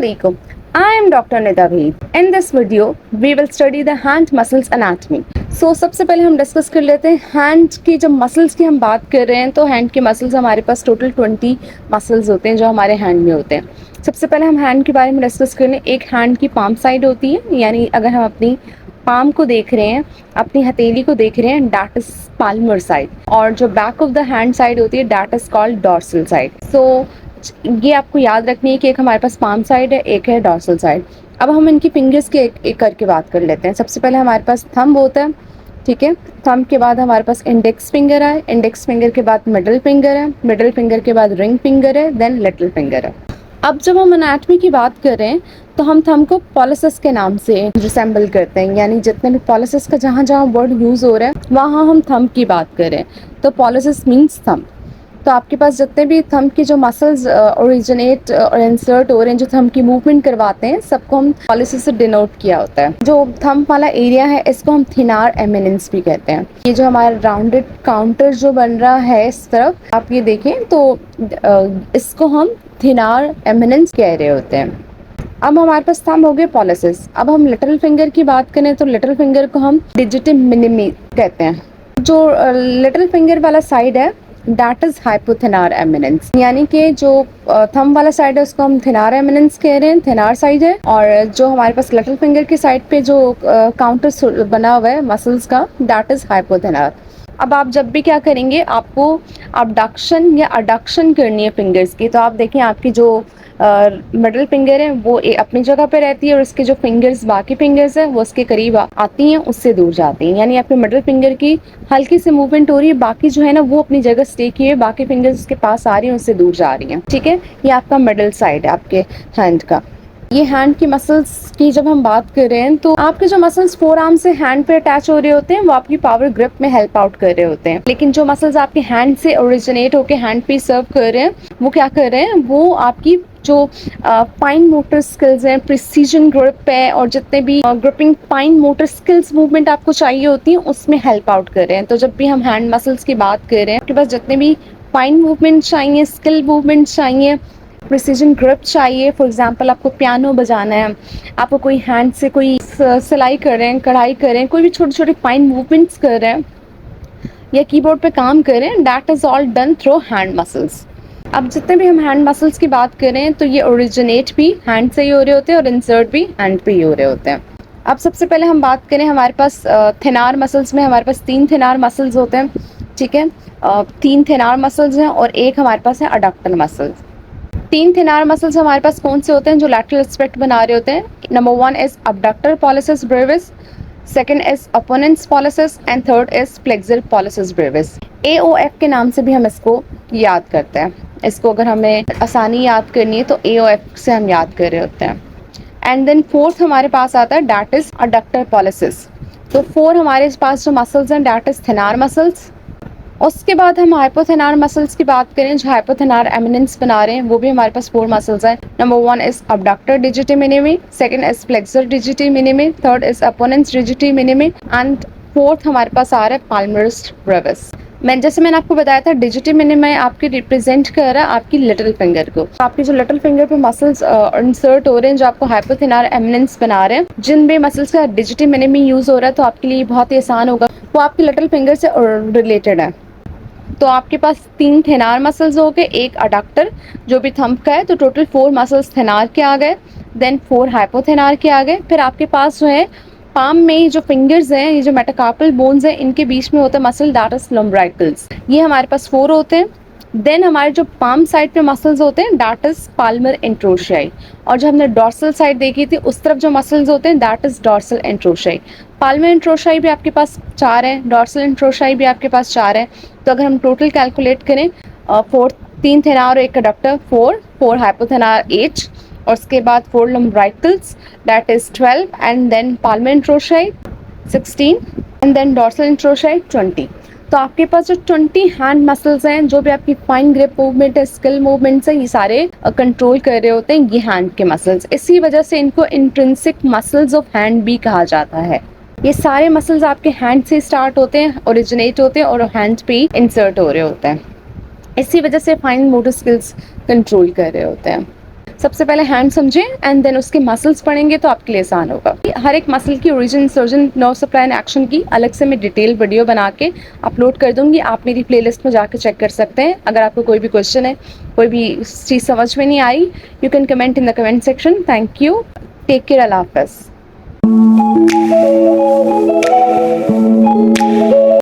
Assalamualaikum. I am Dr. Nida Bheed. In this video, we will study the hand muscles anatomy. So सबसे पहले हम discuss कर लेते हैं हैंड की। जब मसल्स की हम बात कर रहे हैं तो हैंड के मसल्स हमारे पास टोटल 20 मसल्स होते हैं जो हमारे हैंड में होते हैं। सबसे पहले हम हैंड के बारे में डिस्कस कर लें। एक हैंड की पाम साइड होती है, यानी अगर हम अपनी पाम को देख रहे हैं, अपनी हथेली को देख रहे हैं, दैट इज पाल्मर साइड। और जो back of the hand side होती है that is called dorsal side. So ये आपको याद रखनी है कि एक हमारे पास पाम साइड है, एक है डॉर्सल साइड। अब हम इनकी फिंगर्स के एक करके बात कर लेते हैं। सबसे पहले हमारे पास थंब होता है, ठीक है। थंब के बाद हमारे पास इंडेक्स फिंगर है, इंडेक्स फिंगर के बाद मिडिल फिंगर है, मिडिल फिंगर के बाद रिंग फिंगर है, देन लिटिल फिंगर है। अब जब हम एनाटॉमी की बात करें तो हम थंब को पॉलिसिस के नाम से रिसेंबल करते हैं, यानी जितने भी पॉलिसिस का जहाँ जहाँ वर्ड यूज़ हो रहा है वहाँ हम थंब की बात करें तो पॉलिसिस मीन्स थंब। तो आपके पास जितने भी थंब की जो मसल्स ओरिजिनेट और इंसर्ट हो रहे हैं, जो थंब की मूवमेंट करवाते हैं, सबको हम पॉलिसिस से डिनोट किया होता है। जो थंब वाला एरिया है इसको हम थिनार एमिनेंस भी कहते हैं। ये जो हमारा राउंडेड काउंटर जो बन रहा है इस तरफ आप ये देखें तो इसको हम थिनार एमिनेंस कह रहे होते हैं। अब हमारे पास थंब हो गए पॉलिसिस। अब हम लिटिल फिंगर की बात करें तो लिटिल फिंगर को हम डिजिटम मिनिमी कहते हैं। जो लिटिल फिंगर वाला साइड है दैट इज हाइपोथेनार एमिनेंस, यानी कि जो थंब वाला साइड है उसको हम थिनार एमिनेंस कह रहे हैं, थिनार साइड है। और जो हमारे पास लिटिल फिंगर की साइड पे जो काउंटर बना हुआ है मसल्स का दैट इज हाइपोथेनार। अब आप जब भी क्या करेंगे, आपको अबडक्शन या अडक्शन करनी है फिंगर्स की, तो आप देखें आपकी जो मिडिल फिंगर है वो अपनी जगह पे रहती है और उसके जो फिंगर्स बाकी फिंगर्स है वो उसके करीब आती हैं, उससे दूर जाती हैं। यानी आपके मिडिल फिंगर की हल्की सी मूवमेंट हो रही है, बाकी जो है ना वो अपनी जगह स्टे किए, बाकी फिंगर्स उसके पास आ रही हैं, उससे दूर जा रही हैं, ठीक है। ये आपका मिडिल साइड है आपके हैंड का। ये हैंड की मसल्स की जब हम बात कर रहे हैं तो आपके जो मसल्स फोर आर्म से हैंड पे अटैच हो रहे होते हैं वो आपकी पावर ग्रिप में हेल्प आउट कर रहे होते हैं। लेकिन जो मसल्स आपके हैंड से ओरिजिनेट होकर हैंड पे सर्व कर रहे हैं वो क्या कर रहे हैं, वो आपकी जो फाइन मोटर स्किल्स हैं, प्रिसीजन ग्रिप है और जितने भी gripping fine motor skills movement आपको चाहिए होती है उसमें हेल्प आउट कर रहे हैं। तो जब भी हम हैंड मसल्स की बात कर रहे हैं आपके पास जितने भी फाइन मूवमेंट चाहिए, स्किल मूवमेंट चाहिए, प्रिसीजन ग्रिप चाहिए, फॉर एग्जांपल आपको पियानो बजाना है, आपको कोई हैंड से कोई सिलाई कर रहे हैं, कढ़ाई कर रहे हैं, कोई भी छोटे छोटे फाइन मूवमेंट्स कर रहे हैं या कीबोर्ड पे काम कर रहे हैं, that is all done through hand muscles. अब जितने भी हम हैंड मसल्स की बात करें तो ये ओरिजिनेट भी हैंड से ही हो रहे होते हैं और इंसर्ट भी हैंड पे ही हो रहे होते हैं। अब सबसे पहले हम बात करें हमारे पास थिनार मसल्स में हमारे पास 3 थिनार मसल्स होते हैं, ठीक है। 3 थिनार मसल्स हैं और एक हमारे पास है अडक्टर मसल्स। 3 थिनार मसल्स हमारे पास कौन से होते हैं जो लैटरल एस्पेक्ट बना रहे होते हैं? Number 1 is abductor pollicis brevis, second is opponens pollicis and third is flexor pollicis brevis. AOF के नाम से भी हम इसको याद करते हैं। इसको अगर हमें आसानी याद करनी है तो AOF से हम याद कर रहे होते हैं। एंड देन फोर्थ हमारे पास आता है दैट इज अडक्टर पॉलिसिस। तो 4 हमारे पास जो मसल्स हैं दैट इज थिनार मसल्स। उसके बाद हम हाइपोथेनार मसल्स की बात करें जो हाइपोथेनार एमिनेंस बना रहे हैं, वो भी हमारे पास 4 मसल्स हैं। Number 1 is abductor digiti minimi, second is flexor digiti minimi, third is opponens digiti minimi and fourth हमारे पास आ रहा है पाल्मरस ब्रेविस। मैंने आपको बताया था डिजिटी मिनिमी आपकी रिप्रेजेंट कर रहा है आपकी लिटिल फिंगर को। आपकी जो लिटिल फिंगर पे मसल्स इंसर्ट हो रहे हैं जो आपको हाइपोथेनार एमिनेंस बना रहे हैं, जिन भी मसल्स का डिजिटी मिनिमी यूज हो रहा है तो आपके लिए बहुत ही आसान होगा, वो आपकी लिटिल फिंगर से रिलेटेड है। तो आपके पास 3 थिनार मसल्स हो गए, एक अडक्टर जो भी थंब का है, तो टोटल 4 मसल्स थिनार के आ गए, देन 4 हाइपोथेनार के आ गए। फिर आपके पास जो है पाम में जो फिंगर्स हैं, ये जो मेटाकार्पल बोन्स हैं, इनके बीच में होता है मसल दैट इज लम्ब्राइकल्स, ये हमारे पास 4 होते हैं। देन हमारे जो पाम साइड पे मसल्स होते हैं दैट इज पाल्मर इंट्रोशियाई, और जो हमने डॉर्सल साइड देखी थी उस तरफ जो मसल्स होते हैं दैट इज डॉर्सल इंट्रोशियाई। पाल्मर इंट्रोशियाई भी आपके पास 4 है, डॉर्सल इंट्रोशियाई भी आपके पास 4 है। तो अगर हम टोटल कैलकुलेट करें 3 थिनार और एक अडक्टर 4 हाइपोथेनार 8 और उसके बाद 4 lumbricals that is 12 and then palmar interossei 16 and then dorsal interossei 20। तो आपके पास जो 20 हैंड मसल्स हैं, जो भी आपकी फाइन ग्रिप मूवमेंट है, स्किल मूवमेंट्स है, ये सारे कंट्रोल कर रहे होते हैं ये हैंड के मसल्स। इसी वजह से इनको इंट्रिंसिक मसल्स ऑफ हैंड भी कहा जाता है। ये सारे मसल्स आपके हैंड से स्टार्ट होते हैं, ओरिजिनेट होते हैं और हैंड पे इंसर्ट हो रहे होते हैं। इसी वजह से फाइन मोटर स्किल्स कंट्रोल कर रहे होते हैं। सबसे पहले हैंड समझें एंड देन उसके मसल्स पढ़ेंगे तो आपके लिए आसान होगा। हर एक मसल की origin, surgeon, nerve supply and action की अलग से मैं डिटेल वीडियो बना के अपलोड कर दूंगी, आप मेरी प्लेलिस्ट में जाकर चेक कर सकते हैं। अगर आपको कोई भी क्वेश्चन है, कोई भी चीज़ समझ में नहीं आई, you can comment in the comment section. Thank you, take care, अल्लाह हाफ़िज़।